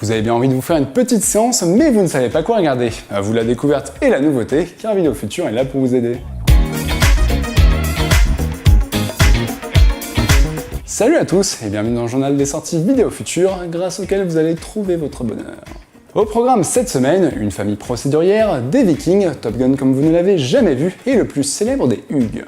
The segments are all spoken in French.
Vous avez bien envie de vous faire une petite séance, mais vous ne savez pas quoi regarder. À vous la découverte et la nouveauté, car Vidéo Futur est là pour vous aider. Salut à tous et bienvenue dans le journal des sorties Vidéo Futur, grâce auquel vous allez trouver votre bonheur. Au programme cette semaine, une famille procédurière, des Vikings, Top Gun comme vous ne l'avez jamais vu, et le plus célèbre des Hugues.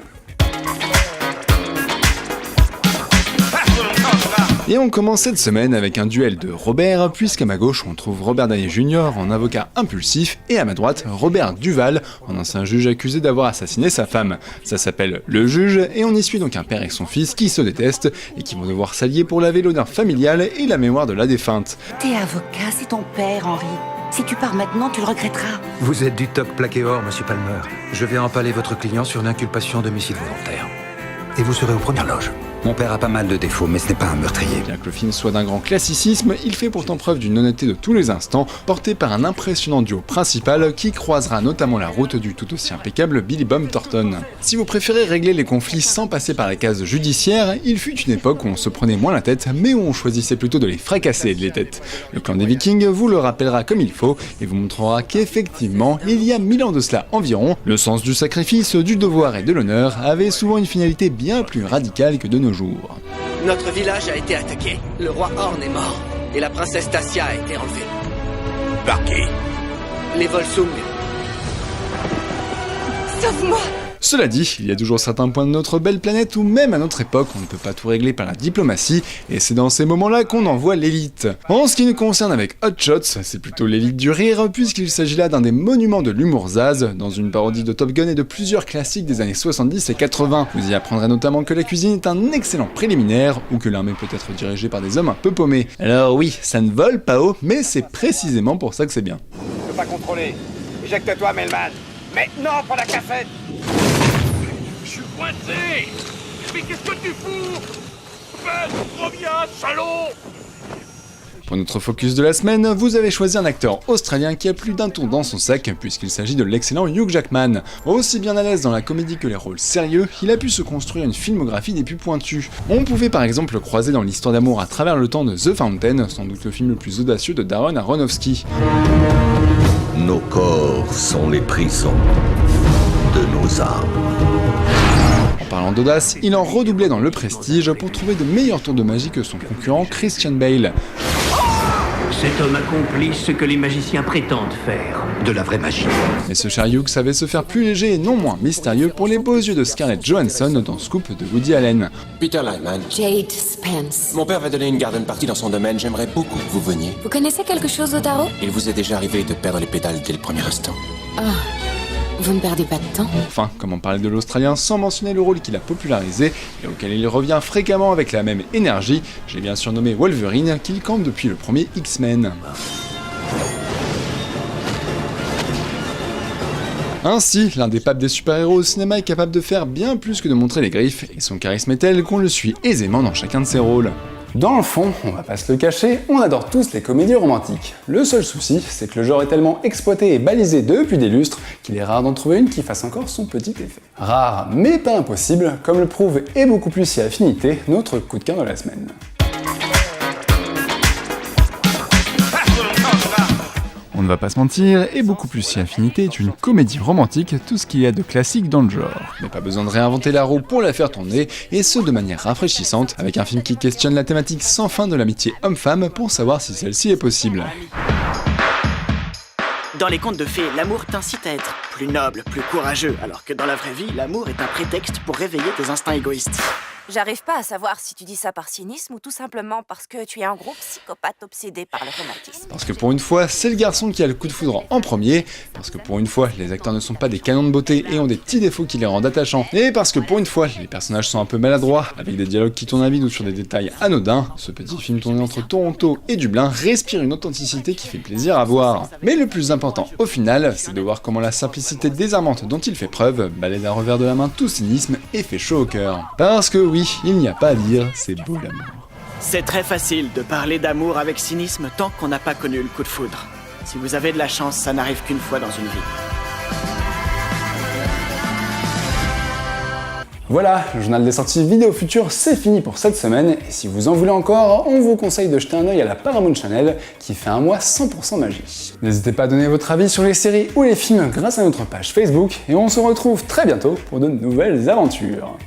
Et on commence cette semaine avec un duel de Robert, puisqu'à ma gauche on trouve Robert Downey Jr. en avocat impulsif, et à ma droite, Robert Duvall, en ancien juge accusé d'avoir assassiné sa femme. Ça s'appelle Le Juge, et on y suit donc un père et son fils qui se détestent, et qui vont devoir s'allier pour laver l'honneur familial et la mémoire de la défunte. T'es avocat, c'est ton père, Henri. Si tu pars maintenant, tu le regretteras. Vous êtes du toc plaqué or, monsieur Palmer. Je vais empaler votre client sur une inculpation d'homicide volontaire. Et vous serez aux premières loges. Mon père a pas mal de défauts, mais ce n'est pas un meurtrier. Bien que le film soit d'un grand classicisme, il fait pourtant preuve d'une honnêteté de tous les instants, porté par un impressionnant duo principal qui croisera notamment la route du tout aussi impeccable Billy Bob Thornton. Si vous préférez régler les conflits sans passer par la case judiciaire, il fut une époque où on se prenait moins la tête, mais où on choisissait plutôt de les fracasser les têtes. Le clan des Vikings vous le rappellera comme il faut, et vous montrera qu'effectivement, il y a 1000 ans de cela environ, le sens du sacrifice, du devoir et de l'honneur avait souvent une finalité bien plus radicale que de nos jours. Notre village a été attaqué. Le roi Horn est mort. Et la princesse Tassia a été enlevée. Par qui? Les Volsung. Sauve-moi! Cela dit, il y a toujours certains points de notre belle planète où même à notre époque on ne peut pas tout régler par la diplomatie, et c'est dans ces moments-là qu'on envoie l'élite. En ce qui nous concerne avec Hot Shots, c'est plutôt l'élite du rire, puisqu'il s'agit là d'un des monuments de l'humour zaz, dans une parodie de Top Gun et de plusieurs classiques des années 70 et 80. Vous y apprendrez notamment que la cuisine est un excellent préliminaire, ou que l'armée peut être dirigée par des hommes un peu paumés. Alors oui, ça ne vole pas haut, mais c'est précisément pour ça que c'est bien. Je peux pas contrôler. Éjecte-toi, Melman. Maintenant, pour la cassette. Je suis coincé. Mais qu'est-ce que tu fous? Reviens, salaud! Pour notre focus de la semaine, vous avez choisi un acteur australien qui a plus d'un tour dans son sac, puisqu'il s'agit de l'excellent Hugh Jackman. Aussi bien à l'aise dans la comédie que les rôles sérieux, il a pu se construire une filmographie des plus pointues. On pouvait par exemple le croiser dans l'histoire d'amour à travers le temps de The Fountain, sans doute le film le plus audacieux de Darren Aronofsky. Nos corps sont les prisons de nos âmes. En parlant d'audace, il en redoublait dans Le Prestige pour trouver de meilleurs tours de magie que son concurrent Christian Bale. Cet homme accomplit ce que les magiciens prétendent faire. De la vraie magie. Mais ce cher Hugh savait se faire plus léger et non moins mystérieux pour les beaux yeux de Scarlett Johansson dans Scoop de Woody Allen. Peter Lyman. Jade Spence. Mon père va donner une garden party dans son domaine, j'aimerais beaucoup que vous veniez. Vous connaissez quelque chose au tarot? Il vous est déjà arrivé de perdre les pédales dès le premier instant. Vous ne perdez pas de temps? Enfin, comment parler de l'Australien sans mentionner le rôle qu'il a popularisé et auquel il revient fréquemment avec la même énergie, j'ai bien surnommé Wolverine, qu'il campe depuis le premier X-Men. Ainsi, l'un des papes des super-héros au cinéma est capable de faire bien plus que de montrer les griffes, et son charisme est tel qu'on le suit aisément dans chacun de ses rôles. Dans le fond, on va pas se le cacher, on adore tous les comédies romantiques. Le seul souci, c'est que le genre est tellement exploité et balisé depuis des lustres qu'il est rare d'en trouver une qui fasse encore son petit effet. Rare, mais pas impossible, comme le prouve et beaucoup plus si affinité notre coup de cœur de la semaine. On ne va pas se mentir, et beaucoup plus si Affinité est une comédie romantique, tout ce qu'il y a de classique dans le genre. Mais pas besoin de réinventer la roue pour la faire tourner, et ce de manière rafraîchissante, avec un film qui questionne la thématique sans fin de l'amitié homme-femme pour savoir si celle-ci est possible. Dans les contes de fées, l'amour t'incite à être plus noble, plus courageux, alors que dans la vraie vie, l'amour est un prétexte pour réveiller tes instincts égoïstes. J'arrive pas à savoir si tu dis ça par cynisme ou tout simplement parce que tu es un gros psychopathe obsédé par le romantisme. Parce que pour une fois, c'est le garçon qui a le coup de foudre en premier, parce que pour une fois, les acteurs ne sont pas des canons de beauté et ont des petits défauts qui les rendent attachants, et parce que pour une fois, les personnages sont un peu maladroits, avec des dialogues qui tournent à vide ou sur des détails anodins, ce petit film tourné entre Toronto et Dublin respire une authenticité qui fait plaisir à voir. Mais le plus important au final, c'est de voir comment la simplicité désarmante dont il fait preuve balaie d'un revers de la main tout cynisme et fait chaud au cœur. Parce que oui, il n'y a pas à dire, c'est beau l'amour. C'est très facile de parler d'amour avec cynisme tant qu'on n'a pas connu le coup de foudre. Si vous avez de la chance, ça n'arrive qu'une fois dans une vie. Voilà, le journal des sorties vidéo futures, c'est fini pour cette semaine, et si vous en voulez encore, on vous conseille de jeter un œil à la Paramount Channel, qui fait un mois 100% magie. N'hésitez pas à donner votre avis sur les séries ou les films grâce à notre page Facebook, et on se retrouve très bientôt pour de nouvelles aventures.